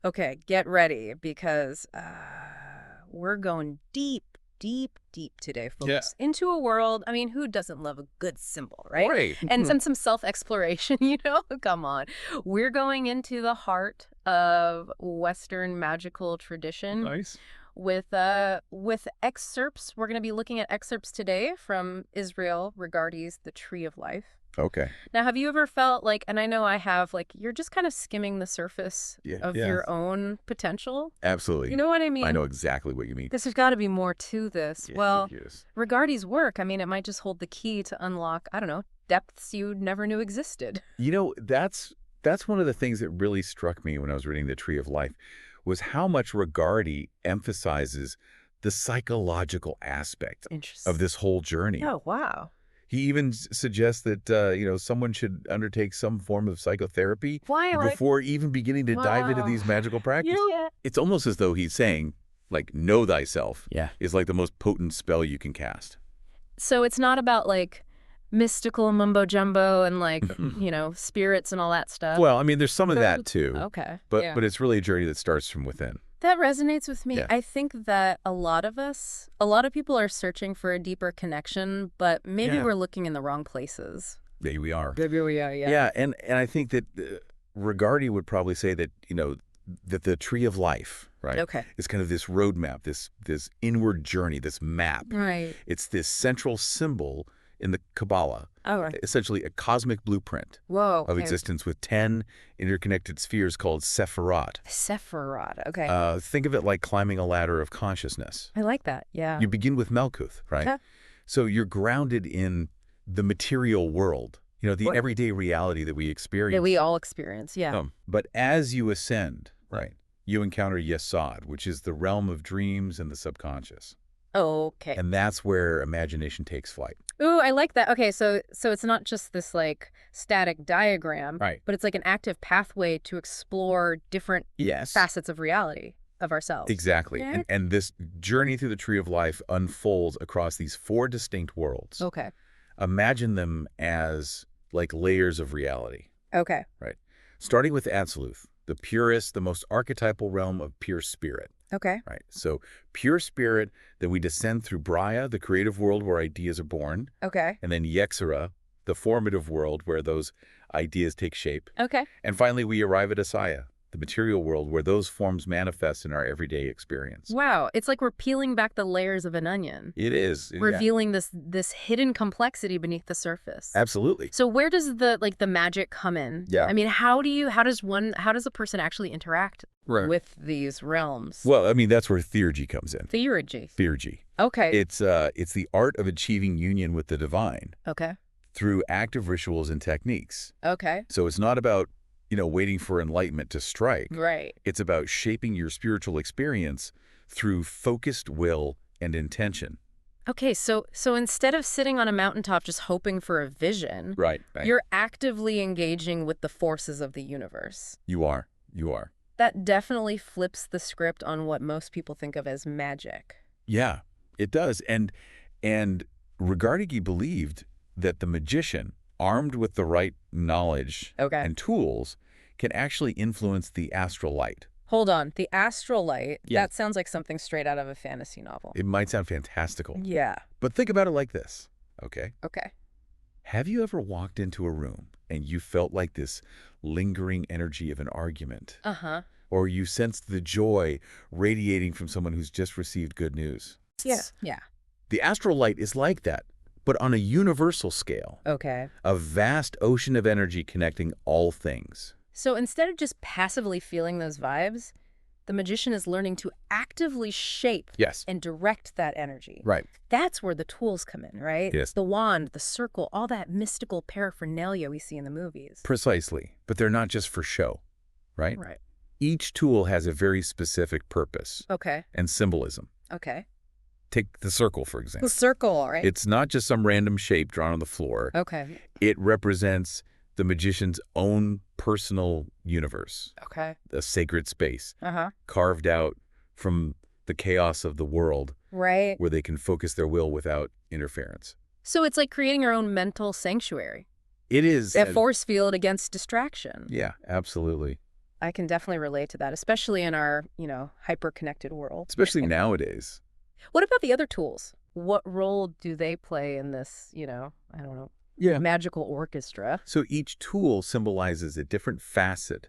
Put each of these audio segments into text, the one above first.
Okay, get ready because we're going deep, deep, deep today, Yeah. folks, into a world. I mean, who doesn't love a good symbol, right? Right. And some self-exploration, Come on. We're going into the heart of Western magical tradition Nice. with excerpts. We're going to be looking at excerpts today from Israel Regardie's The Tree of Life. Okay. Now, have you ever felt like, and I know I have, like you're just kind of skimming the surface Yeah. of Yeah. your own potential? Absolutely. You know what I I mean? know exactly what you mean. There's got to be more to this. Yeah, Well, yes. Regardie's work, I mean, it might just hold the key to unlock, I don't know, depths you never knew existed. That's one of the things that really struck me when I was reading The Tree of Life was how much Regardie emphasizes the psychological aspect Interesting. of this whole journey. Oh, wow. He even suggests that someone should undertake some form of psychotherapy Why? before even beginning to dive into Wow. these magical practices. Yeah. It's almost as though he's saying, like, know thyself Yeah. is like the most potent spell you can cast. So it's not about like mystical mumbo jumbo and like, Mhm. spirits and all that stuff. Well, I mean, there's some of that too, Okay. but yeah. but it's really a journey that starts from within. That resonates with me. Yeah. I think that a lot of people are searching for a deeper connection, but maybe Yeah. we're looking in the wrong places. There we are. Maybe we are, Yeah, and I think that Regardie would probably say that that the tree of life, right, Okay. is kind of this roadmap, this inward journey, this map. Right. It's this central symbol in the Kabbalah, Oh, right. essentially a cosmic blueprint Whoa. of existence with 10 interconnected spheres called Sephirot. Sephiroth. Okay. Think of it like climbing a ladder of consciousness. I like that. Yeah. You begin with Malkuth, right? Yeah. So you're grounded in the material world, the What- everyday reality that we experience. That we all experience. Yeah. But as you ascend, right, you encounter Yesod, which is the realm of dreams and the subconscious. Okay. And that's where imagination takes flight. Ooh, I like that. Okay, so it's not just this like static diagram, Right. but it's like an active pathway to explore different Yes. facets of reality of ourselves. Exactly. Yeah. And this journey through the Tree of Life unfolds across these 4 distinct worlds. Okay. Imagine them as like layers of reality, Okay. right? Starting with Absoluth, the purest, the most archetypal realm of pure spirit, Okay. right? So pure spirit, then we descend through Braya, the creative world where ideas are born, Okay. and then Yexera, the formative world where those ideas take shape. Okay. And finally, we arrive at Asaya, the material world where those forms manifest in our everyday experience. Wow, it's like we're peeling back the layers of an onion, It is. Yeah. revealing this hidden complexity beneath the surface. Absolutely. So where does the magic come in? Yeah. I mean, how does a person actually interact Right. with these realms? Well, I mean, that's where theurgy comes in. Theurgy. Theurgy. Okay. It's the art of achieving union with the divine Okay. through active rituals and techniques. Okay. So it's not about, waiting for enlightenment to strike. Right. It's about shaping your spiritual experience through focused will and intention. Okay, so instead of sitting on a mountaintop just hoping for a vision, Right. you're actively engaging with the forces of the universe. You are. You are. That definitely flips the script on what most people think of as magic. Yeah, it does. And Regardie believed that the magician, armed with the right knowledge Okay. and tools, can actually influence the astral light. Hold on. The astral light, Yeah. that sounds like something straight out of a fantasy novel. It might sound fantastical, Yeah. but think about it like this, okay? Okay. Have you ever walked into a room and you felt like this lingering energy of an argument? Uh-huh. Or you sensed the joy radiating from someone who's just received good news? Yeah. Yeah. The astral light is like that, but on a universal scale. Okay. A vast ocean of energy connecting all things. So instead of just passively feeling those vibes, the magician is learning to actively shape Yes. and direct that energy. Right. That's where the tools come in, right? Yes. The wand, the circle, all that mystical paraphernalia we see in the movies. Precisely. But they're not just for show, right? Right. Each tool has a very specific purpose Okay. and symbolism. Okay. Take the circle, for The example. circle, right? It's not just some random shape drawn on the floor. Okay. It represents the magician's own personal universe, Okay. a sacred space Uh-huh. carved out from the chaos of the world Right. where they can focus their will without interference. So it's like creating our own mental sanctuary, It is. a force field against distraction. Yeah, absolutely. I can definitely relate to that, especially in our, hyper-connected world. especially nowadays. What about the other tools? What role do they play in this, I don't know, Yeah. magical orchestra? So each tool symbolizes a different facet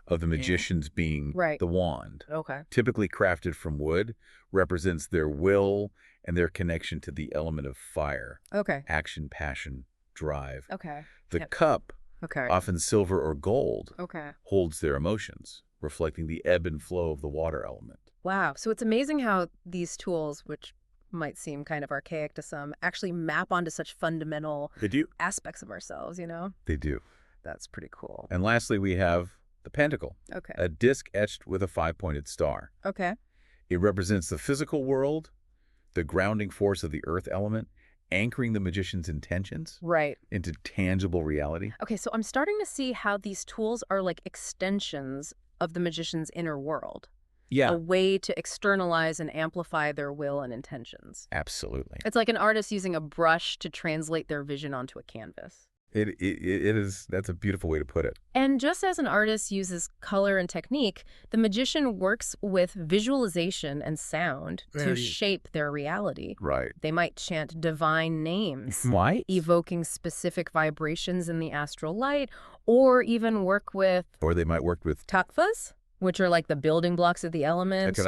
of the magician's being. Right. The wand, Okay. typically crafted from wood, represents their will and their connection to the element of fire, Okay. action, passion, drive. Okay. The Yep. cup, Okay. often silver or gold, Okay. holds their emotions, reflecting the ebb and flow of the water element. Wow. So it's amazing how these tools, which might seem kind of archaic to some, actually map onto such fundamental They do. aspects of ourselves, They do. That's pretty cool. And lastly, we have the pentacle, Okay. a disc etched with a five-pointed star. Okay. It represents the physical world, the grounding force of the earth element, anchoring the magician's intentions Right. into tangible reality. Okay, so I'm starting to see how these tools are like extensions of the magician's inner world, a way to externalize and amplify their will and intentions. Absolutely. It's like an artist using a brush to translate their vision onto a canvas. It is. That's a beautiful way to put it. And just as an artist uses color and technique, the magician works with visualization and sound to shape their reality. Right. They might chant divine names, Why? evoking specific vibrations in the astral light, or even work with Or they might work with tattvas, which are like the building blocks of the elements,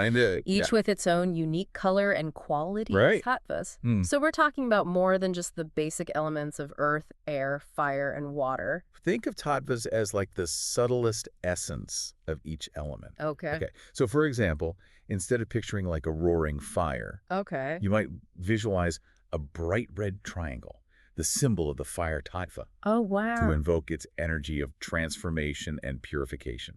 each with its own unique color and quality. Right. Tattvas. Hmm. So we're talking about more than just the basic elements of earth, air, fire, and water. Think of tattvas as like the subtlest essence of each element. Okay. Okay. So for example, instead of picturing like a roaring fire, Okay. you might visualize a bright red triangle, the symbol of the fire tattva, Oh, wow. to invoke its energy of transformation and purification.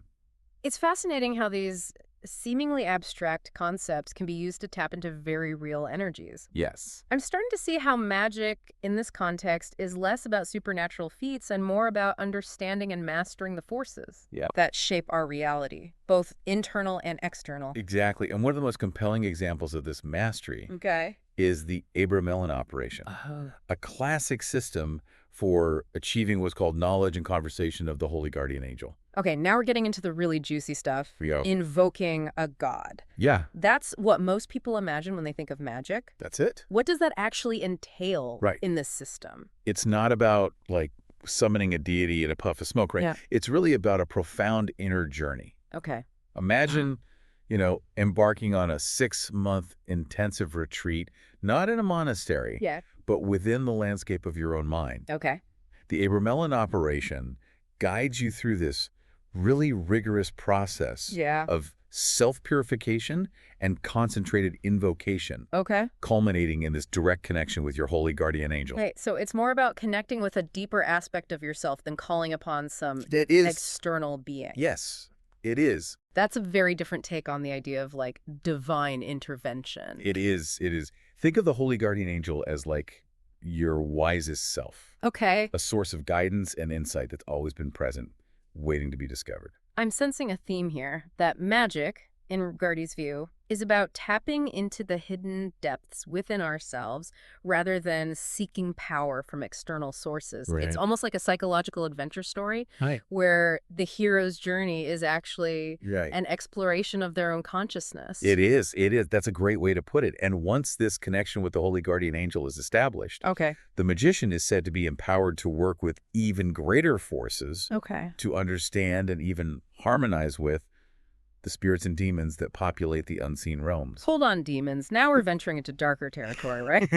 It's fascinating how these seemingly abstract concepts can be used to tap into very real energies. Yes. I'm starting to see how magic in this context is less about supernatural feats and more about understanding and mastering the forces that shape our reality, both internal and external. Exactly. And one of the most compelling examples of this mastery is the Abramelin operation, a classic system for achieving what's called knowledge and conversation of the holy guardian angel. Okay, now we're getting into the really juicy stuff. Here we go. Invoking a god. Yeah. That's what most people imagine when they think of magic. That's it. What does that actually entail in this system? It's not about like summoning a deity in a puff of smoke, right? Yeah. It's really about a profound inner journey. Okay. Imagine, embarking on a 6-month intensive retreat, not in a monastery, but within the landscape of your own mind. Okay. The Abramelin operation guides you through this really rigorous process of self-purification and concentrated invocation, culminating in this direct connection with your holy guardian angel. Okay, so it's more about connecting with a deeper aspect of yourself than calling upon some That is external being. Yes, it is. That's a very different take on the idea of like divine intervention. It is. It is. Think of the holy guardian angel as like your wisest self. Okay. A source of guidance and insight that's always been present, waiting to be discovered. I'm sensing a theme here that magic, in Regardie's view, is about tapping into the hidden depths within ourselves rather than seeking power from external sources. Right. It's almost like a psychological adventure story where the hero's journey is actually an exploration of their own consciousness. It is. It is. That's a great way to put it. And once this connection with the holy guardian angel is established, the magician is said to be empowered to work with even greater forces to understand and even harmonize with the spirits and demons that populate the unseen realms. Hold on, demons. Now we're venturing into darker territory, right?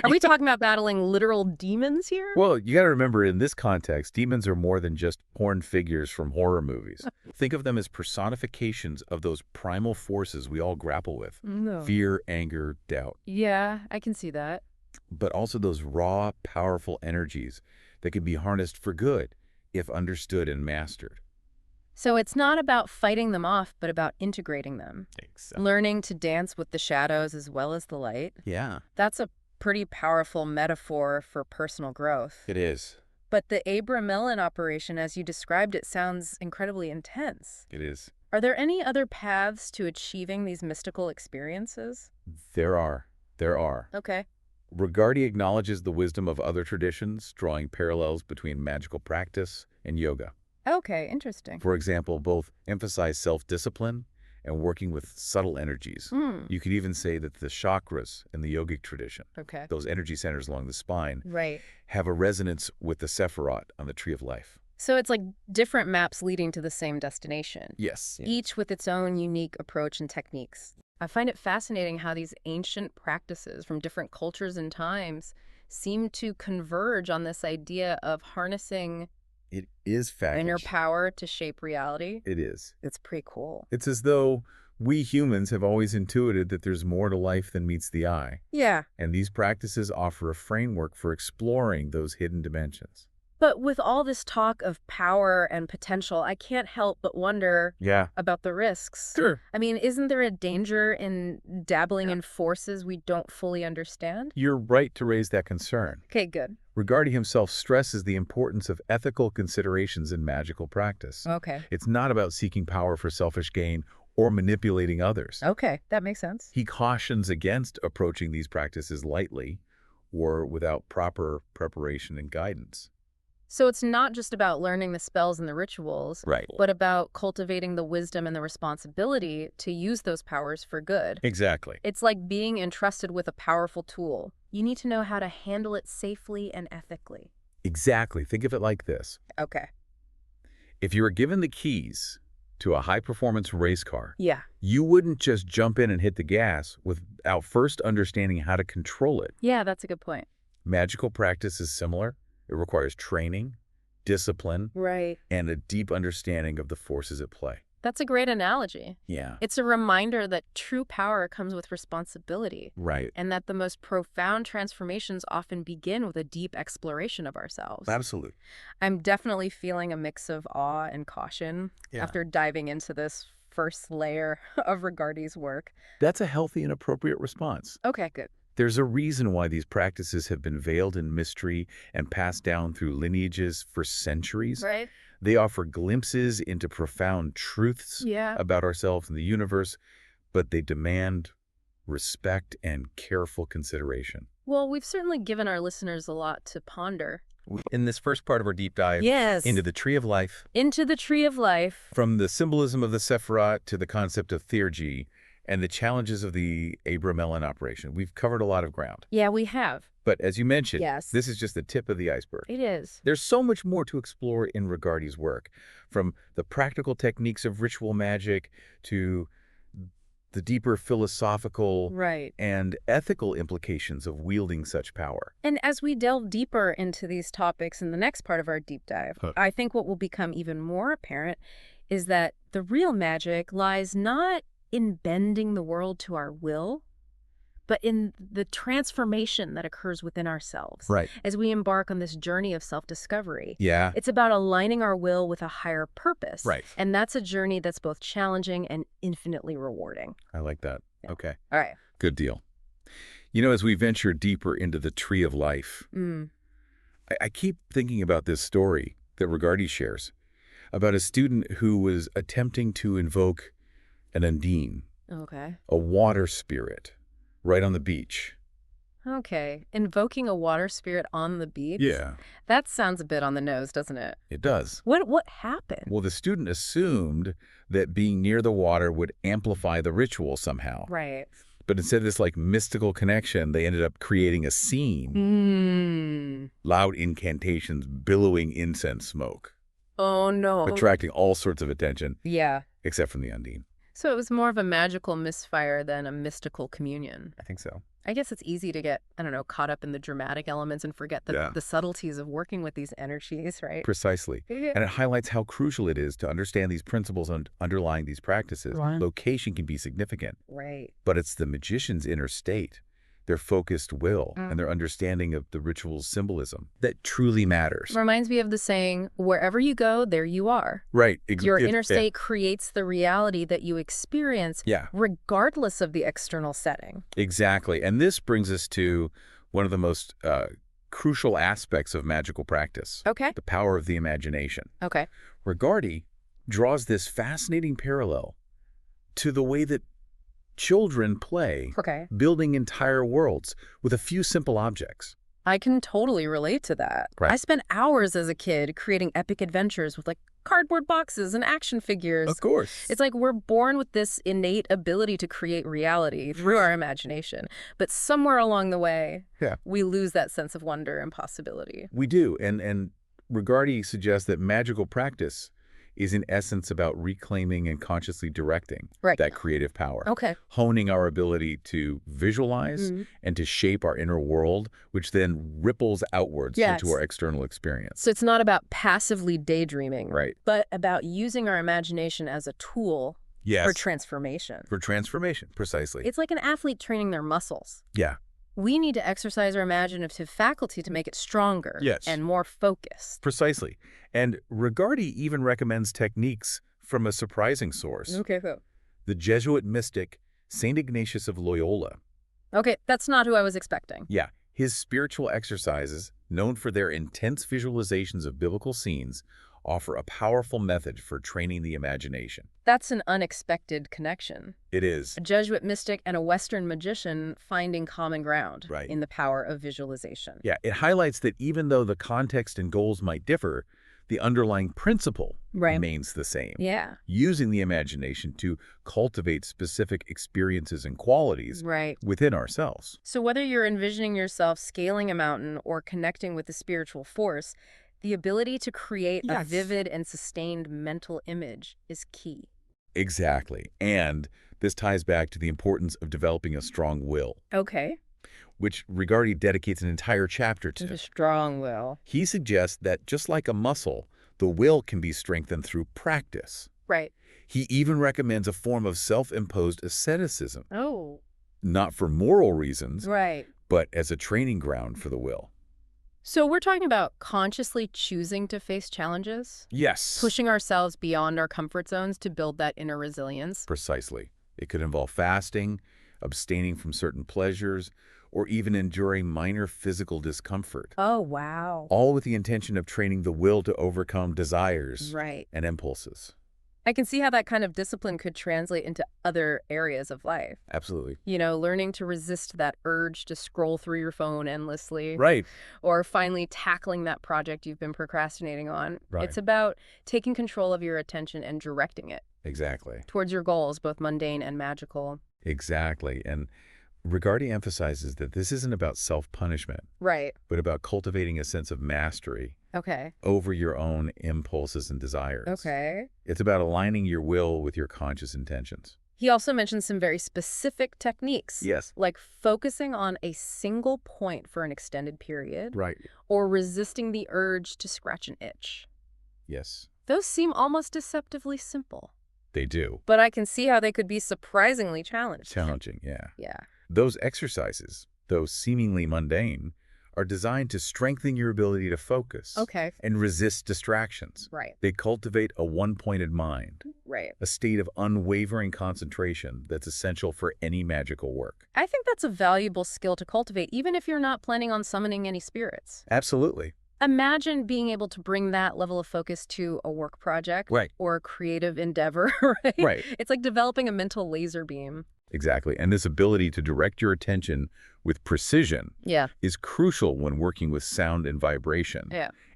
Are we talking about battling literal demons here? Well, you got to remember, in this context, demons are more than just horned figures from horror movies. Think of them as personifications of those primal forces we all grapple with. Fear, anger, doubt. Yeah, I can see that. But also those raw, powerful energies that can be harnessed for good if understood and mastered. So it's not about fighting them off, but about integrating them. Exactly. Learning to dance with the shadows as well as the light. Yeah. That's a pretty powerful metaphor for personal growth. It is. But the Abramelin operation, as you described it, sounds incredibly intense. It is. Are there any other paths to achieving these mystical experiences? There are. There are. Okay. Regardie acknowledges the wisdom of other traditions, drawing parallels between magical practice and yoga. Okay, interesting. For example, both emphasize self-discipline and working with subtle energies. You could even say that the chakras in the yogic tradition, those energy centers along the spine, have a resonance with the Sephirot on the Tree of Life. So it's like different maps leading to the same destination. Yes. Each with its own unique approach and techniques. I find it fascinating how these ancient practices from different cultures and times seem to converge on this idea of harnessing It is fascinating. inner power to shape reality. It is. It's pretty cool. It's as though we humans have always intuited that there's more to life than meets the eye. Yeah. And these practices offer a framework for exploring those hidden dimensions. But with all this talk of power and potential, I can't help but wonder about the risks. Sure. I mean, isn't there a danger in dabbling in forces we don't fully understand? You're right to raise that concern. Okay, good. Regardie himself stresses the importance of ethical considerations in magical practice. Okay. It's not about seeking power for selfish gain or manipulating others. Okay, that makes sense. He cautions against approaching these practices lightly or without proper preparation and guidance. So it's not just about learning the spells and the rituals, but about cultivating the wisdom and the responsibility to use those powers for good. Exactly. It's like being entrusted with a powerful tool. You need to know how to handle it safely and ethically. Exactly. Think of it like this. Okay. If you were given the keys to a high-performance race car, you wouldn't just jump in and hit the gas without first understanding how to control it. Yeah, that's a good point. Magical practice is similar. It requires training, discipline, and a deep understanding of the forces at play. That's a great analogy. Yeah. It's a reminder that true power comes with responsibility. And that the most profound transformations often begin with a deep exploration of ourselves. Absolutely. I'm definitely feeling a mix of awe and caution after diving into this first layer of Regardie's work. That's a healthy and appropriate response. Okay, good. There's a reason why these practices have been veiled in mystery and passed down through lineages for centuries. They offer glimpses into profound truths about ourselves and the universe, but they demand respect and careful consideration. Well, we've certainly given our listeners a lot to ponder. In this first part of our deep dive into the Tree of Life. Into the Tree of Life. From the symbolism of the Sephirot to the concept of theurgy, and the challenges of the Abramelin operation. We've covered a lot of ground. Yeah, we have. But as you mentioned, this is just the tip of the iceberg. It is. There's so much more to explore in Regardie's work, from the practical techniques of ritual magic to the deeper philosophical and ethical implications of wielding such power. And as we delve deeper into these topics in the next part of our deep dive, I think what will become even more apparent is that the real magic lies not in bending the world to our will, but in the transformation that occurs within ourselves as we embark on this journey of self-discovery. It's about aligning our will with a higher purpose. And that's a journey that's both challenging and infinitely rewarding. I like that. Okay. All right. Good deal. You know, as we venture deeper into the Tree of Life, I keep thinking about this story that Regardie shares about a student who was attempting to invoke an undine, a water spirit, right on the beach. Okay. Invoking a water spirit on the beach? Yeah. That sounds a bit on the nose, doesn't it? It does. What happened? Well, the student assumed that being near the water would amplify the ritual somehow. But instead of this like mystical connection, they ended up creating a scene. Loud incantations, billowing incense smoke. Oh, no. Attracting all sorts of attention. Yeah. Except from the undine. So it was more of a magical misfire than a mystical communion. I think so. I guess it's easy to get, I don't know, caught up in the dramatic elements and forget the subtleties of working with these energies, right? Precisely. And it highlights how crucial it is to understand these principles underlying these practices. Location can be significant. But it's the magician's inner state, their focused will, and their understanding of the ritual's symbolism that truly matters. Reminds me of the saying, wherever you go, there you are. Your inner state creates the reality that you experience, regardless of the external setting. Exactly. And this brings us to one of the most crucial aspects of magical practice. The power of the imagination. Regardie draws this fascinating parallel to the way that children play, building entire worlds with a few simple objects. I can totally relate to that. I spent hours as a kid creating epic adventures with like cardboard boxes and action figures. Of course. It's like we're born with this innate ability to create reality through our imagination. But somewhere along the way, we lose that sense of wonder and possibility. We do. And Regardie suggests that magical practice is in essence about reclaiming and consciously directing that creative power. Honing our ability to visualize and to shape our inner world, which then ripples outwards into our external experience. So it's not about passively daydreaming, but about using our imagination as a tool for transformation. For transformation, precisely. It's like an athlete training their muscles. Yeah. We need to exercise our imaginative faculty to make it stronger and more focused. Precisely. And Regardie even recommends techniques from a surprising source. Okay, cool. The Jesuit mystic St. Ignatius of Loyola. Okay, that's not who I was expecting. Yeah. His spiritual exercises, known for their intense visualizations of biblical scenes, offer a powerful method for training the imagination. That's an unexpected connection. It is. A Jesuit mystic and a Western magician finding common ground in the power of visualization. Yeah, it highlights that even though the context and goals might differ, the underlying principle remains the same. Yeah. Using the imagination to cultivate specific experiences and qualities within ourselves. So whether you're envisioning yourself scaling a mountain or connecting with a spiritual force, the ability to create a vivid and sustained mental image is key. Exactly. And this ties back to the importance of developing a strong will. Okay. Which Regardie dedicates an entire chapter to. The strong will. He suggests that just like a muscle, the will can be strengthened through practice. Right. He even recommends a form of self-imposed asceticism. Oh. Not for moral reasons, right, but as a training ground for the will. So we're talking about consciously choosing to face challenges? Yes. Pushing ourselves beyond our comfort zones to build that inner resilience? Precisely. It could involve fasting, abstaining from certain pleasures, or even enduring minor physical discomfort. Oh, wow. All with the intention of training the will to overcome desires and impulses. I can see how that kind of discipline could translate into other areas of life. Absolutely. You know, learning to resist that urge to scroll through your phone endlessly. Right. Or finally tackling that project you've been procrastinating on. Right. It's about taking control of your attention and directing it. Exactly. Towards your goals, both mundane and magical. Exactly. And Regardie emphasizes that this isn't about self-punishment. Right. But about cultivating a sense of mastery. Okay. Over your own impulses and desires. Okay. It's about aligning your will with your conscious intentions. He also mentions some very specific techniques. Yes. Like focusing on a single point for an extended period. Right. Or resisting the urge to scratch an itch. Yes. Those seem almost deceptively simple. They do. But I can see how they could be surprisingly challenging. Challenging, yeah. Yeah. Those exercises, though seemingly mundane, are designed to strengthen your ability to focus and resist distractions. Right. They cultivate a one-pointed mind, a state of unwavering concentration that's essential for any magical work. I think that's a valuable skill to cultivate, even if you're not planning on summoning any spirits. Absolutely. Imagine being able to bring that level of focus to a work project or a creative endeavor, right? It's like developing a mental laser beam. Exactly. And this ability to direct your attention with precision is crucial when working with sound and vibration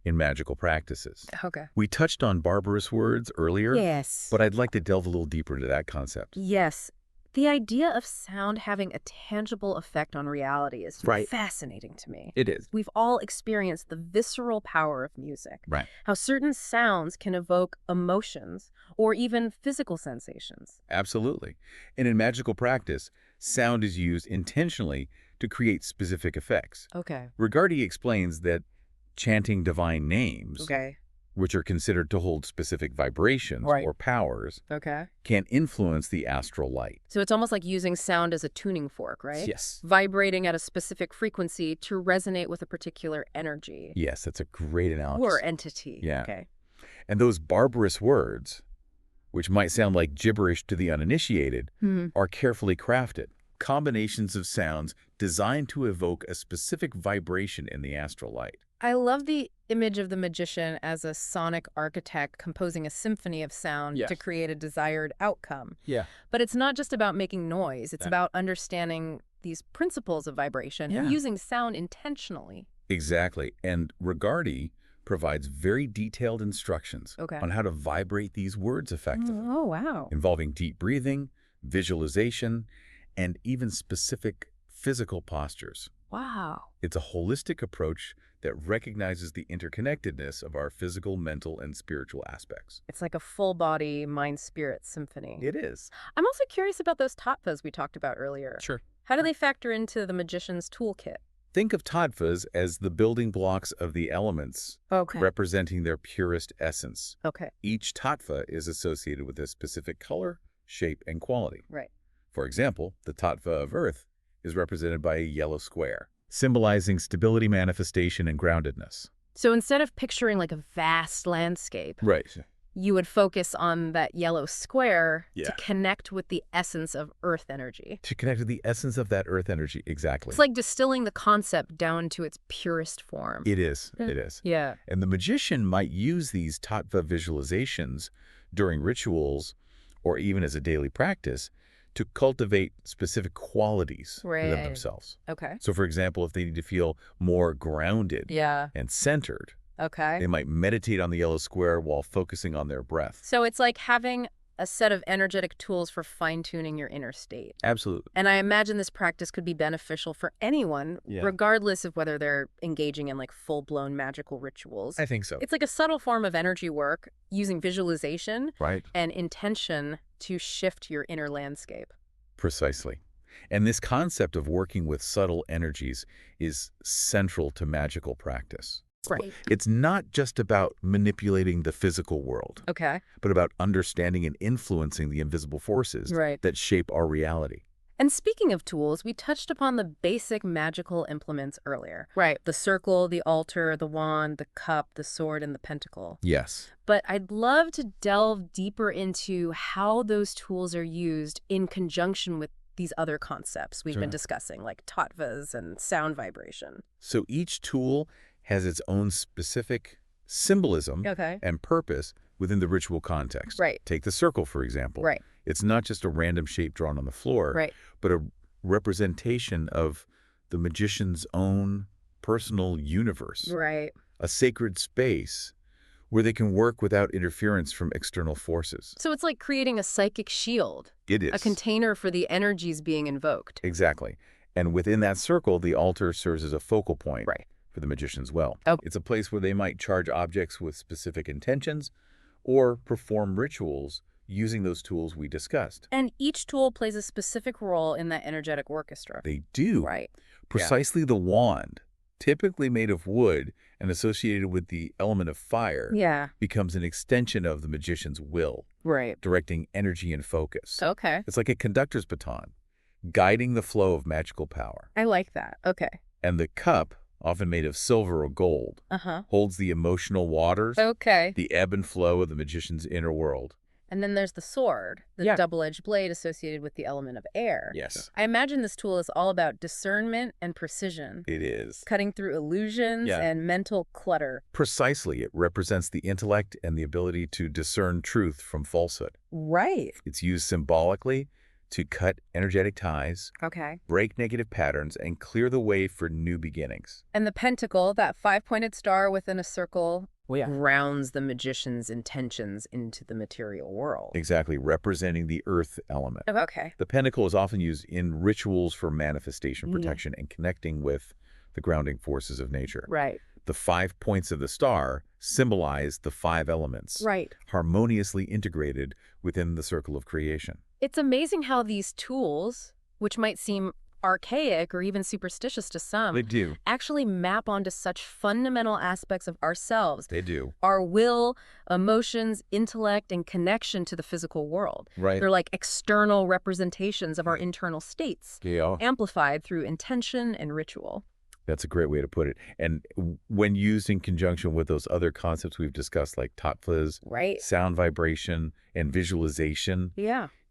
in magical practices. Okay. We touched on barbarous words earlier. Yes. But I'd like to delve a little deeper into that concept. Yes. The idea of sound having a tangible effect on reality is fascinating to me. It is. We've all experienced the visceral power of music. Right. How certain sounds can evoke emotions or even physical sensations. Absolutely. And in magical practice, sound is used intentionally to create specific effects. Okay. Regardie explains that chanting divine names which are considered to hold specific vibrations or powers, can influence the astral light. So it's almost like using sound as a tuning fork, right? Yes. Vibrating at a specific frequency to resonate with a particular energy. Yes, that's a great analogy. Or entity. Yeah. Okay. And those barbarous words, which might sound like gibberish to the uninitiated, are carefully crafted. Combinations of sounds designed to evoke a specific vibration in the astral light. I love the image of the magician as a sonic architect composing a symphony of sound to create a desired outcome. Yeah. But it's not just about making noise. It's about understanding these principles of vibration and using sound intentionally. Exactly. And Regardie provides very detailed instructions on how to vibrate these words effectively. Oh, wow. Involving deep breathing, visualization, and even specific physical postures. Wow. It's a holistic approach that recognizes the interconnectedness of our physical, mental, and spiritual aspects. It's like a full-body mind-spirit symphony. It is. I'm also curious about those tattvas we talked about earlier. Sure. How do they factor into the magician's toolkit? Think of tattvas as the building blocks of the elements, representing their purest essence. Each tattva is associated with a specific color, shape, and quality. Right. For example, the tattva of earth is represented by a yellow square, symbolizing stability, manifestation, and groundedness. So instead of picturing like a vast landscape, you would focus on that yellow square to connect with the essence of earth energy. To connect with the essence of that earth energy, exactly. It's like distilling the concept down to its purest form. It is. It is. Yeah. And the magician might use these tattva visualizations during rituals or even as a daily practice to cultivate specific qualities within themselves. So, for example, if they need to feel more grounded and centered, they might meditate on the yellow square while focusing on their breath. So it's like having a set of energetic tools for fine-tuning your inner state. Absolutely. And I imagine this practice could be beneficial for anyone, regardless of whether they're engaging in like full-blown magical rituals. I think so. It's like a subtle form of energy work using visualization and intention to shift your inner landscape. Precisely. And this concept of working with subtle energies is central to magical practice. Right. It's not just about manipulating the physical world, but about understanding and influencing the invisible forces that shape our reality. And speaking of tools, we touched upon the basic magical implements earlier. Right. The circle, the altar, the wand, the cup, the sword, and the pentacle. Yes. But I'd love to delve deeper into how those tools are used in conjunction with these other concepts we've been discussing, like tattvas and sound vibration. So each tool has its own specific symbolism and purpose within the ritual context. Right. Take the circle, for example. Right. It's not just a random shape drawn on the floor, but a representation of the magician's own personal universe. Right. A sacred space where they can work without interference from external forces. So it's like creating a psychic shield. It is. A container for the energies being invoked. Exactly. And within that circle, the altar serves as a focal point for the magician's well. It's a place where they might charge objects with specific intentions or perform rituals using those tools we discussed. And each tool plays a specific role in that energetic orchestra. They do. Right. Precisely the wand, typically made of wood and associated with the element of fire, becomes an extension of the magician's will, directing energy and focus. It's like a conductor's baton, guiding the flow of magical power. I like that. And the cup, often made of silver or gold, holds the emotional waters, the ebb and flow of the magician's inner world. And then there's the sword, the double-edged blade associated with the element of air. Yes. I imagine this tool is all about discernment and precision. It is. Cutting through illusions and mental clutter. Precisely. It represents the intellect and the ability to discern truth from falsehood. Right. It's used symbolically to cut energetic ties, break negative patterns, and clear the way for new beginnings. And the pentacle, that five-pointed star within a circle, grounds the magician's intentions into the material world. Exactly, representing the earth element. The pentacle is often used in rituals for manifestation, protection, and connecting with the grounding forces of nature. Right. The 5 points of the star symbolize the 5 elements, harmoniously integrated within the circle of creation. It's amazing how these tools, which might seem archaic or even superstitious to some, actually map onto such fundamental aspects of ourselves. They do. Our will, emotions, intellect, and connection to the physical world. They're like external representations of our internal states, amplified through intention and ritual. That's a great way to put it. And when used in conjunction with those other concepts we've discussed, like tattvas, sound vibration, and visualization,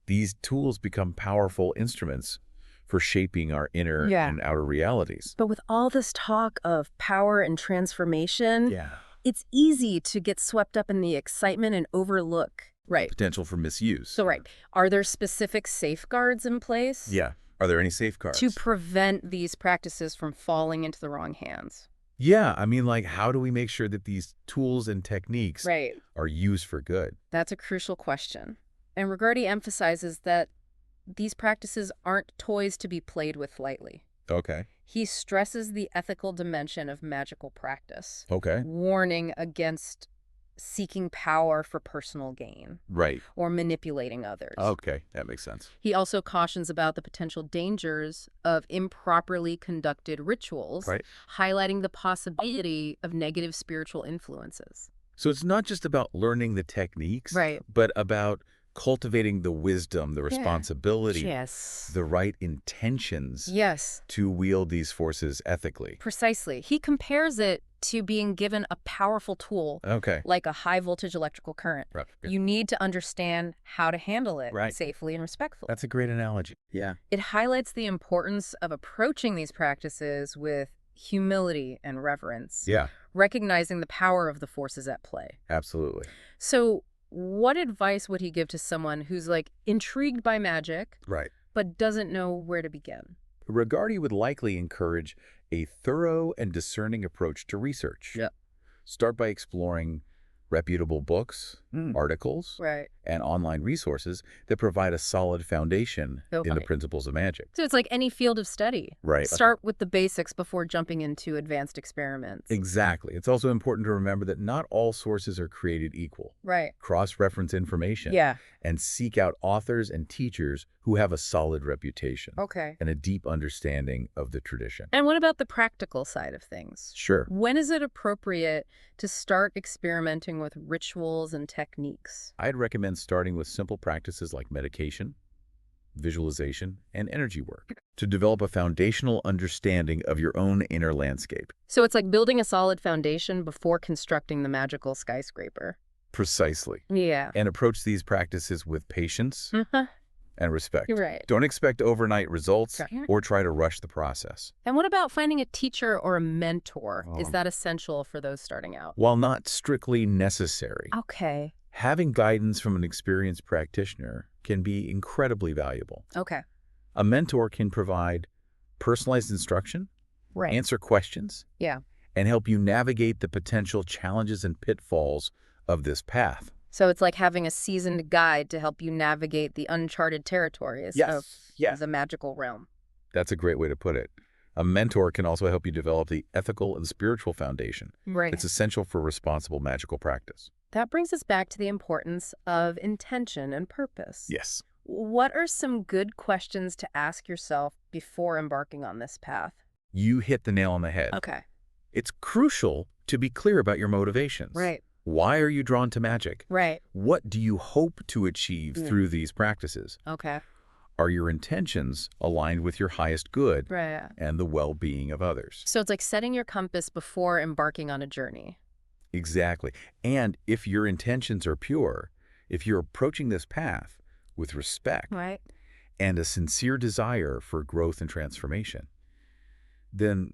these tools become powerful instruments for shaping our inner and outer realities. But with all this talk of power and transformation, it's easy to get swept up in the excitement and overlook potential for misuse. So are there specific safeguards in place? Are there any safeguards? To prevent these practices from falling into the wrong hands? Yeah, I mean, like, how do we make sure that these tools and techniques Right. are used for good? That's a crucial question. And Regardie emphasizes that these practices aren't toys to be played with lightly. Okay. He stresses the ethical dimension of magical practice, Okay. warning against seeking power for personal gain Right. or manipulating others. Okay, that makes sense. He also cautions about the potential dangers of improperly conducted rituals, Right. highlighting the possibility of negative spiritual influences. So it's not just about learning the techniques, Right. but about cultivating the wisdom, the responsibility, Yes. the right intentions Yes. to wield these forces ethically. Precisely. He compares it to being given a powerful tool, Okay. like a high-voltage electrical current. Right. You need to understand how to handle it Right. safely and respectfully. That's a great analogy. Yeah. It highlights the importance of approaching these practices with humility and reverence, Yeah, recognizing the power of the forces at play. absolutely. So what advice would he give to someone who's like intrigued by magic, Right. but doesn't know where to begin? Regardie would likely encourage a thorough and discerning approach to research. Yep. Start by exploring reputable books, articles, Right. and online resources that provide a solid foundation in the principles of magic. So it's like any field of study. Right. Start with the basics before jumping into advanced experiments. Exactly. It's also important to remember that not all sources are created equal. Right. Cross-reference information. Yeah. And seek out authors and teachers who have a solid reputation. Okay. And a deep understanding of the tradition. And what about the practical side of things? Sure. When is it appropriate to start experimenting with rituals and techniques? I'd recommend starting with simple practices like meditation, visualization, and energy work to develop a foundational understanding of your own inner landscape. So it's like building a solid foundation before constructing the magical skyscraper. Precisely. Yeah. And approach these practices with patience and respect. Right. Don't expect overnight results or try to rush the process. And what about finding a teacher or a mentor? Is that essential for those starting out? While not strictly necessary, Okay. having guidance from an experienced practitioner can be incredibly valuable. Okay. A mentor can provide personalized instruction, Right. answer questions, Yeah. and help you navigate the potential challenges and pitfalls of this path. So it's like having a seasoned guide to help you navigate the uncharted territories of the magical realm. That's a great way to put it. A mentor can also help you develop the ethical and spiritual foundation. Right. It's essential for responsible magical practice. That brings us back to the importance of intention and purpose. Yes. What are some good questions to ask yourself before embarking on this path? You hit the nail on the head. Okay. It's crucial to be clear about your motivations. Right. Why are you drawn to magic? Right. What do you hope to achieve through these practices? Okay. Are your intentions aligned with your highest good Right. and the well-being of others? So it's like setting your compass before embarking on a journey. Exactly. And if your intentions are pure, if you're approaching this path with respect Right. and a sincere desire for growth and transformation, then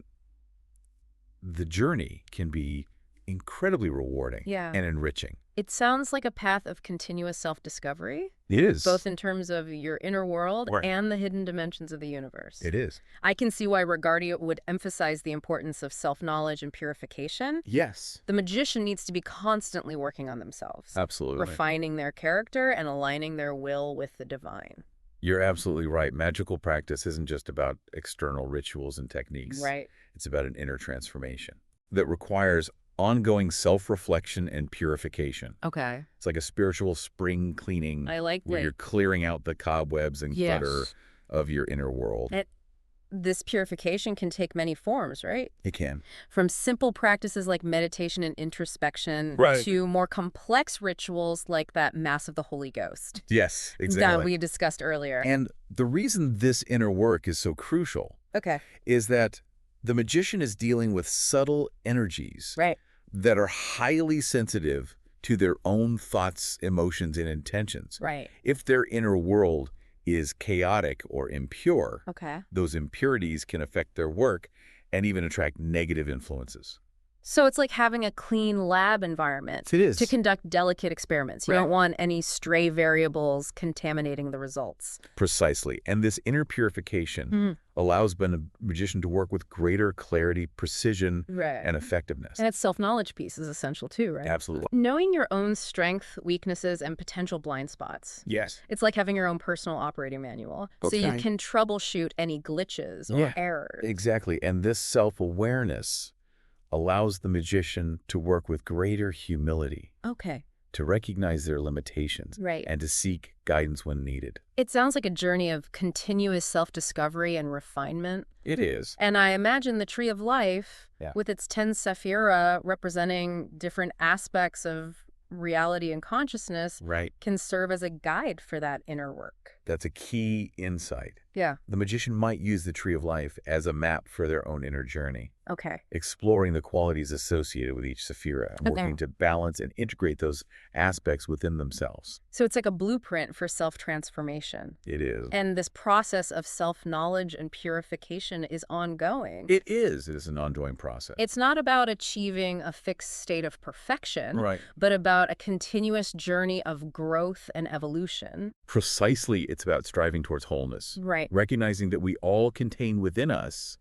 the journey can be incredibly rewarding and enriching. It sounds like a path of continuous self-discovery, It is. both in terms of your inner world Right. and the hidden dimensions of the universe. It is. I can see why Regardie would emphasize the importance of self-knowledge and purification. Yes. The magician needs to be constantly working on themselves, Absolutely. refining their character and aligning their will with the divine. You're absolutely right. Magical practice isn't just about external rituals and techniques. Right. It's about an inner transformation that requires ongoing self-reflection and purification. Okay. It's like a spiritual spring cleaning I like where that. you're clearing out the cobwebs and clutter of your inner world. This purification can take many forms, right? It can. From simple practices like meditation and introspection to more complex rituals like that Mass of the Holy Ghost Yes, exactly. that we discussed earlier. And the reason this inner work is so crucial is that the magician is dealing with subtle energies that are highly sensitive to their own thoughts, emotions, and intentions. Right. If their inner world is chaotic or impure, Okay. those impurities can affect their work and even attract negative influences. So it's like having a clean lab environment It is. to conduct delicate experiments. You don't want any stray variables contaminating the results. Precisely. And this inner purification allows a magician to work with greater clarity, precision, and effectiveness. And its self-knowledge piece is essential too, right? Absolutely. Knowing your own strength, weaknesses, and potential blind spots. Yes. It's like having your own personal operating manual. So you can troubleshoot any glitches or errors. Exactly. And this self-awareness allows the magician to work with greater humility. Okay. To recognize their limitations. Right. And to seek guidance when needed. It sounds like a journey of continuous self-discovery and refinement. It is. And I imagine the Tree of Life, with its 10 sephira representing different aspects of reality and consciousness, can serve as a guide for that inner work. That's a key insight. Yeah. The magician might use the Tree of Life as a map for their own inner journey. Okay. Exploring the qualities associated with each sephira and working to balance and integrate those aspects within themselves. So it's like a blueprint for self-transformation. It is. And this process of self-knowledge and purification is ongoing. It is. It is an ongoing process. It's not about achieving a fixed state of perfection, but about a continuous journey of growth and evolution. Precisely, it's about striving towards wholeness. Recognizing that we all contain within us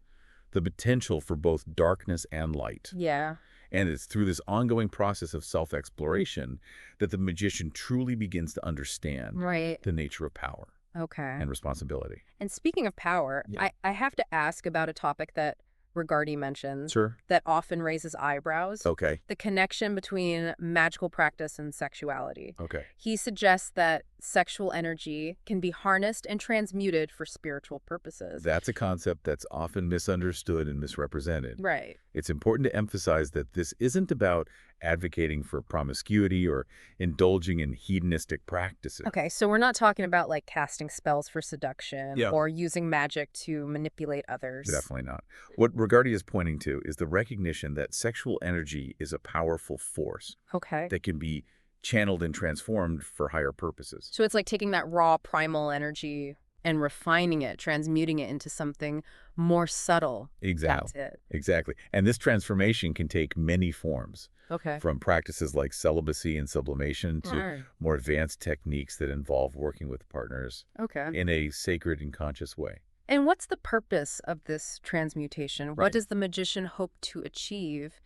the potential for both darkness and light. Yeah. And it's through this ongoing process of self-exploration that the magician truly begins to understand the nature of power and responsibility. And speaking of power, I have to ask about a topic that Regardie mentions Sure. that often raises eyebrows. Okay. The connection between magical practice and sexuality. Okay. He suggests that sexual energy can be harnessed and transmuted for spiritual purposes. That's a concept that's often misunderstood and misrepresented. Right. It's important to emphasize that this isn't about advocating for promiscuity or indulging in hedonistic practices. Okay, so we're not talking about like casting spells for seduction or using magic to manipulate others. Definitely not. What Regardie is pointing to is the recognition that sexual energy is a powerful force that can be channeled and transformed for higher purposes. So it's like taking that raw primal energy and refining it, transmuting it into something more subtle. Exactly. That's it. Exactly. And this transformation can take many forms. Okay. From practices like celibacy and sublimation to more advanced techniques that involve working with partners in a sacred and conscious way. And what's the purpose of this transmutation? What does the magician hope to achieve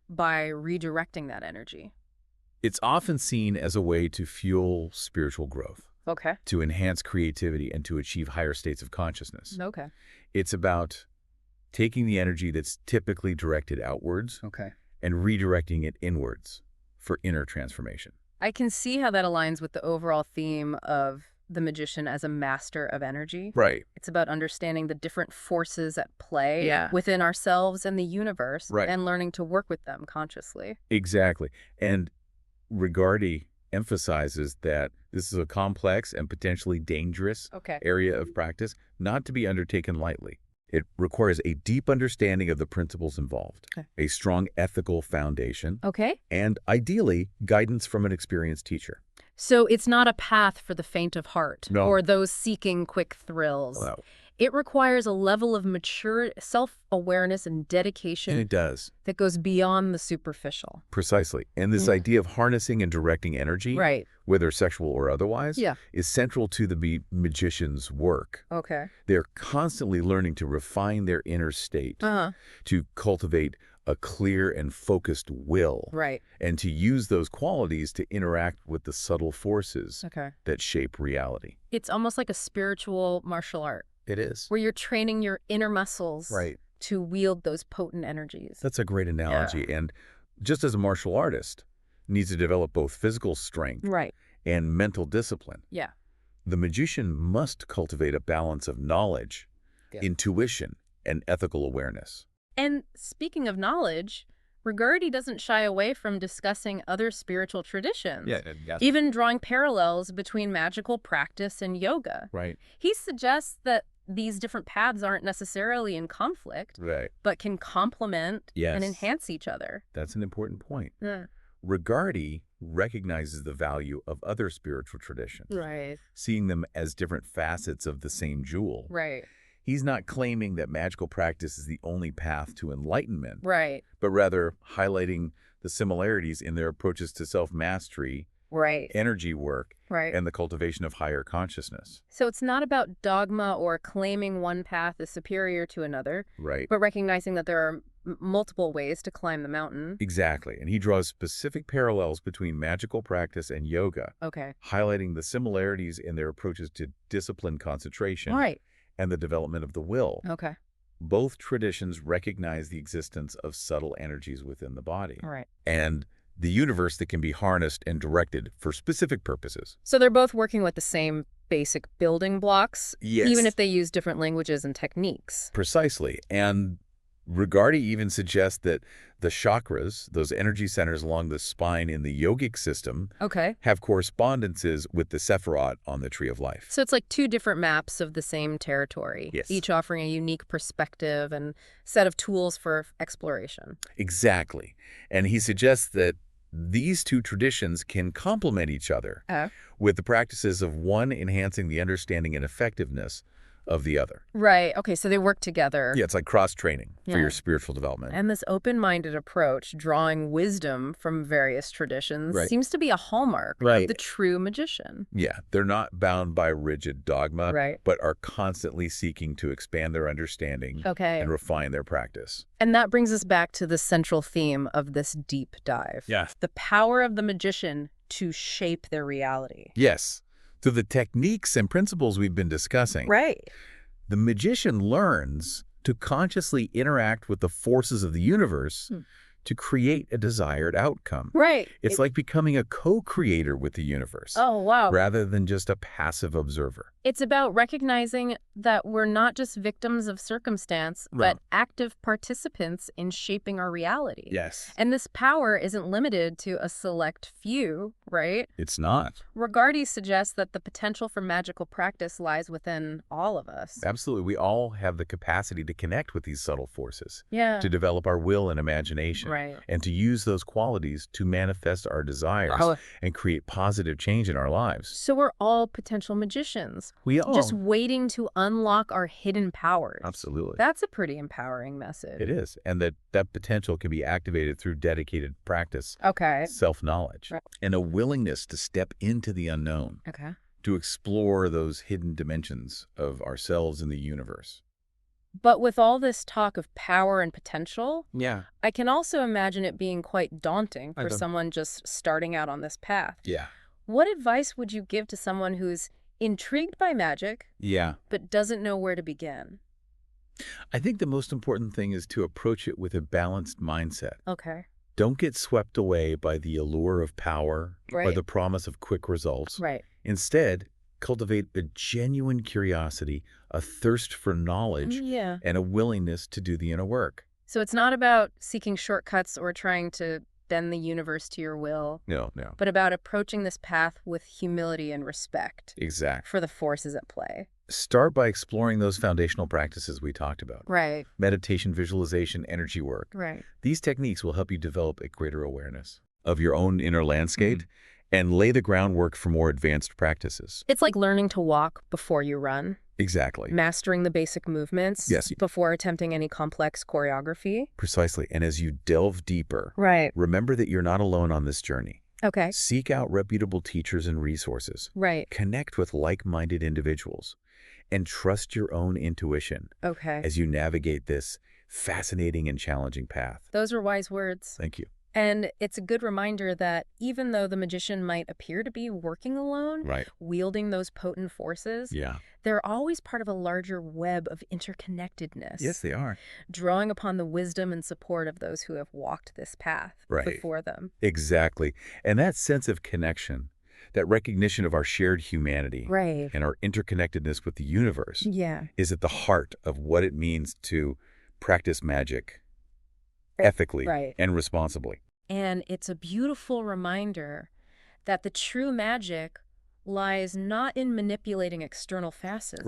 by redirecting that energy? It's often seen as a way to fuel spiritual growth. Okay. To enhance creativity and to achieve higher states of consciousness. Okay. It's about taking the energy that's typically directed outwards and redirecting it inwards for inner transformation. I can see how that aligns with the overall theme of the magician as a master of energy. Right. It's about understanding the different forces at play within ourselves and the universe and learning to work with them consciously. Exactly. And Regardie emphasizes that this is a complex and potentially dangerous area of practice, not to be undertaken lightly. It requires a deep understanding of the principles involved, a strong ethical foundation, and ideally, guidance from an experienced teacher. So it's not a path for the faint of heart or those seeking quick thrills. No. It requires a level of mature self-awareness and dedication. And it does. That goes beyond the superficial. Precisely. And this idea of harnessing and directing energy, whether sexual or otherwise, is central to the magician's work. Okay. They're constantly learning to refine their inner state, to cultivate a clear and focused will, and to use those qualities to interact with the subtle forces that shape reality. It's almost like a spiritual martial art. It is. Where you're training your inner muscles to wield those potent energies. That's a great analogy. And just as a martial artist needs to develop both physical strength and mental discipline, the magician must cultivate a balance of knowledge, intuition, and ethical awareness. And speaking of knowledge, Regardie doesn't shy away from discussing other spiritual traditions, even drawing parallels between magical practice and yoga. He suggests that these different paths aren't necessarily in conflict, but can complement and enhance each other. That's an important point. Regardie recognizes the value of other spiritual traditions, seeing them as different facets of the same jewel. He's not claiming that magical practice is the only path to enlightenment, Right. but rather highlighting the similarities in their approaches to self-mastery, Right. energy work, Right. and the cultivation of higher consciousness. So it's not about dogma or claiming one path is superior to another, Right. but recognizing that there are multiple ways to climb the mountain. Exactly. And he draws specific parallels between magical practice and yoga, Okay. highlighting the similarities in their approaches to discipline, concentration, Right. and the development of the will. Okay. Both traditions recognize the existence of subtle energies within the body. All right. And the universe that can be harnessed and directed for specific purposes. So they're both working with the same basic building blocks, Yes. even if they use different languages and techniques. Precisely. And Regardie even suggests that the chakras, those energy centers along the spine in the yogic system, Okay. have correspondences with the Sephirot on the Tree of Life. So it's like two different maps of the same territory, Yes. each offering a unique perspective and set of tools for exploration. Exactly. And he suggests that these two traditions can complement each other, with the practices of one enhancing the understanding and effectiveness of the other. Right. Okay, so they work together. Yeah, it's like cross-training for Yeah. your spiritual development. And this open-minded approach, drawing wisdom from various traditions, Right. seems to be a hallmark of Right. the true magician. Yeah, they're not bound by rigid dogma, Right. but are constantly seeking to expand their understanding Okay. and refine their practice. And that brings us back to the central theme of this deep dive. Yes. The power of the magician to shape their reality. Yes. Through the techniques and principles we've been discussing, Right. the magician learns to consciously interact with the forces of the universe to create a desired outcome. Right. It's like becoming a co-creator with the universe, Oh, wow. rather than just a passive observer. It's about recognizing that we're not just victims of circumstance, but active participants in shaping our reality. Yes. And this power isn't limited to a select few, right? It's not. Regardie suggests that the potential for magical practice lies within all of us. Absolutely. We all have the capacity to connect with these subtle forces, Yeah. to develop our will and imagination, Right. and to use those qualities to manifest our desires and create positive change in our lives. So we're all potential magicians, We all. just waiting to unlock our hidden powers. Absolutely. That's a pretty empowering message. It is. And that potential can be activated through dedicated practice, Okay. self-knowledge, Right. and a willingness to step into the unknown, Okay. to explore those hidden dimensions of ourselves in the universe. But with all this talk of power and potential, Yeah. I can also imagine it being quite daunting I for don't- someone just starting out on this path. Yeah. What advice would you give to someone who's intrigued by magic, Yeah. but doesn't know where to begin? I think the most important thing is to approach it with a balanced mindset. Okay. Don't get swept away by the allure of power or Right. the promise of quick results. Right. Instead, cultivate a genuine curiosity, a thirst for knowledge, Yeah. and a willingness to do the inner work. So it's not about seeking shortcuts or trying to bend the universe to your will, No. but about approaching this path with humility and respect Exactly. for the forces at play. Start by exploring those foundational practices we talked about. Right. Meditation, visualization, energy work. Right. These techniques will help you develop a greater awareness of your own inner landscape and lay the groundwork for more advanced practices. It's like learning to walk before you run, Exactly. mastering the basic movements Yes. before attempting any complex choreography. Precisely. And as you delve deeper, Right. remember that you're not alone on this journey. Okay. Seek out reputable teachers and resources. Right. Connect with like-minded individuals and trust your own intuition Okay. as you navigate this fascinating and challenging path. Those are wise words. Thank you. And it's a good reminder that even though the magician might appear to be working alone, Right. wielding those potent forces, Yeah. they're always part of a larger web of interconnectedness. Yes, they are. Drawing upon the wisdom and support of those who have walked this path before them. Exactly. And that sense of connection, that recognition of our shared humanity Right. and our interconnectedness with the universe Yeah. is at the heart of what it means to practice magic ethically and responsibly. And it's a beautiful reminder that the true magic lies not in manipulating external facets,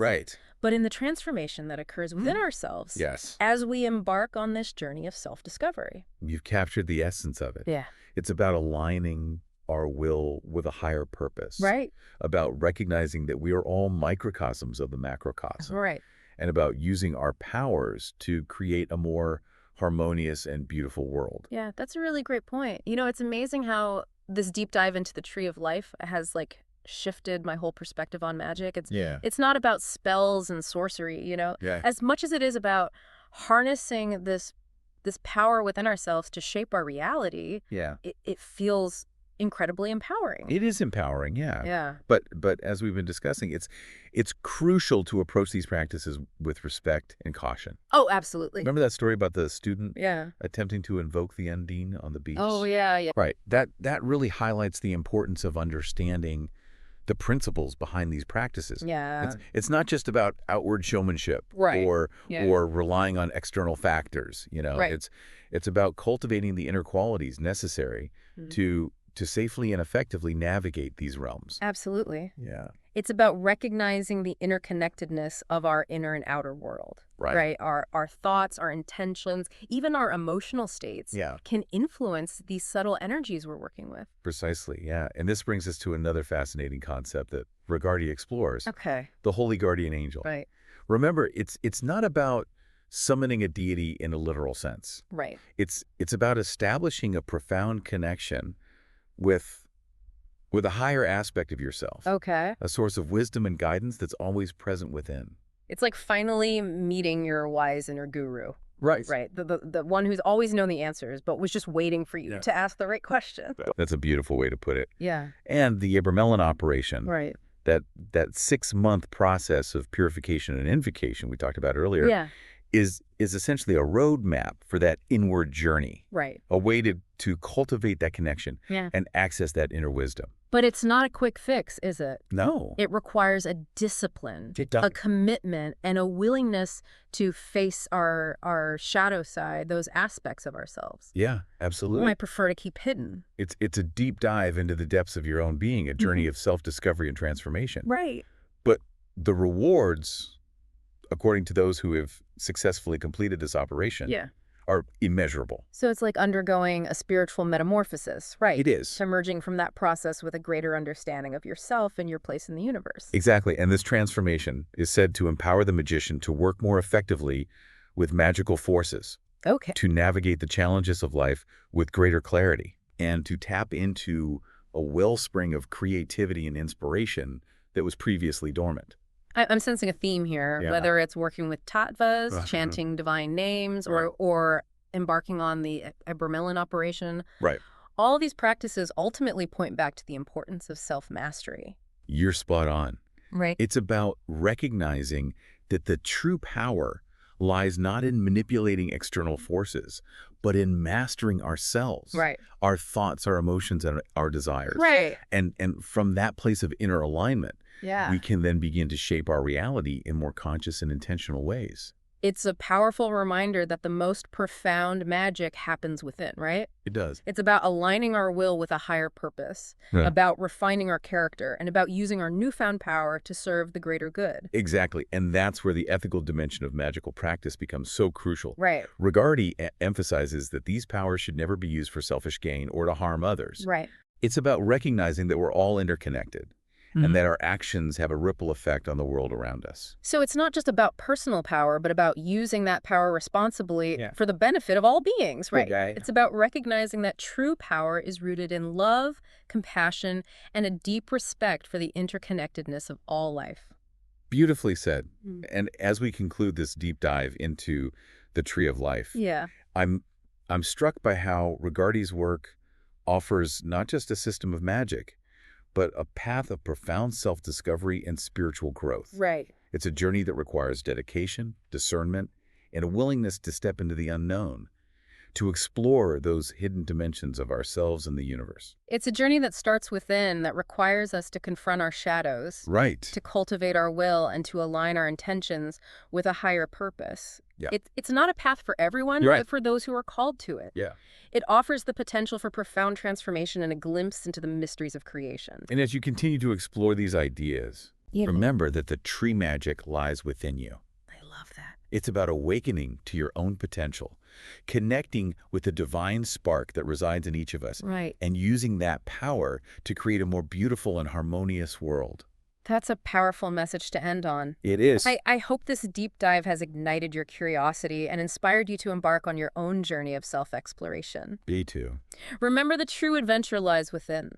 but in the transformation that occurs within ourselves Yes. as we embark on this journey of self-discovery. You've captured the essence of it. Yeah. It's about aligning our will with a higher purpose. Right. About recognizing that we are all microcosms of the macrocosm. Right. and about using our powers to create a more harmonious and beautiful world. Yeah, that's a really great point. You know, it's amazing how this deep dive into the tree of life has like shifted my whole perspective on magic. It's not about spells and sorcery, you know, as much as it is about harnessing this power within ourselves to shape our reality. It feels incredibly empowering. It is empowering, yeah. Yeah. But as we've been discussing, it's crucial to approach these practices with respect and caution. Oh, absolutely. Remember that story about the student attempting to invoke the undine on the beach? Oh, yeah. Right. That really highlights the importance of understanding the principles behind these practices. Yeah. It's not just about outward showmanship or relying on external factors, you know. It's about cultivating the inner qualities necessary to safely and effectively navigate these realms. Absolutely. Yeah. It's about recognizing the interconnectedness of our inner and outer world. Right? Our thoughts, our intentions, even our emotional states can influence these subtle energies we're working with. Precisely, yeah. And this brings us to another fascinating concept that Regardie explores. Okay. The holy guardian angel. Right. Remember, it's not about summoning a deity in a literal sense. Right. It's about establishing a profound connection with a higher aspect of yourself. Okay. A source of wisdom and guidance that's always present within. It's like finally meeting your wise inner guru. Right. Right. The one who's always known the answers, but was just waiting for you to ask the right question. That's a beautiful way to put it. Yeah. And the Abramelin operation. Right. That 6-month process of purification and invocation we talked about earlier is essentially a roadmap for that inward journey. Right. A way to cultivate that connection and access that inner wisdom. But it's not a quick fix, is it? No. It requires a discipline, a commitment, and a willingness to face our shadow side, those aspects of ourselves. Yeah, absolutely. We might prefer to keep hidden. It's a deep dive into the depths of your own being, a journey of self-discovery and transformation. Right. But the rewards, according to those who have successfully completed this operation, are immeasurable. So it's like undergoing a spiritual metamorphosis, right? It is. Emerging from that process with a greater understanding of yourself and your place in the universe. Exactly. And this transformation is said to empower the magician to work more effectively with magical forces. Okay. To navigate the challenges of life with greater clarity and to tap into a wellspring of creativity and inspiration that was previously dormant. I'm sensing a theme here, whether it's working with tattvas, chanting divine names, or embarking on the Abramelin operation. Right. All of these practices ultimately point back to the importance of self-mastery. You're spot on. Right. It's about recognizing that the true power lies not in manipulating external forces, but in mastering ourselves. Right. Our thoughts, our emotions, and our desires. Right. And from that place of inner alignment, we can then begin to shape our reality in more conscious and intentional ways. It's a powerful reminder that the most profound magic happens within, right? It does. It's about aligning our will with a higher purpose, about refining our character, and about using our newfound power to serve the greater good. Exactly. And that's where the ethical dimension of magical practice becomes so crucial. Right. Regardie emphasizes that these powers should never be used for selfish gain or to harm others. Right. It's about recognizing that we're all interconnected. And that our actions have a ripple effect on the world around us. So it's not just about personal power, but about using that power responsibly for the benefit of all beings, right? It's about recognizing that true power is rooted in love, compassion, and a deep respect for the interconnectedness of all life. Beautifully said. And as we conclude this deep dive into the tree of life, I'm struck by how Regardie's work offers not just a system of magic, but a path of profound self-discovery and spiritual growth. Right. It's a journey that requires dedication, discernment, and a willingness to step into the unknown, to explore those hidden dimensions of ourselves and the universe. It's a journey that starts within, that requires us to confront our shadows. Right. To cultivate our will and to align our intentions with a higher purpose. Yeah. It's not a path for everyone, but for those who are called to it. Yeah. It offers the potential for profound transformation and a glimpse into the mysteries of creation. And as you continue to explore these ideas, remember that the tree magic lies within you. I love that. It's about awakening to your own potential, connecting with the divine spark that resides in each of us, right, and using that power to create a more beautiful and harmonious world. That's a powerful message to end on. It is. I hope this deep dive has ignited your curiosity and inspired you to embark on your own journey of self-exploration. Me too. Remember, the true adventure lies within.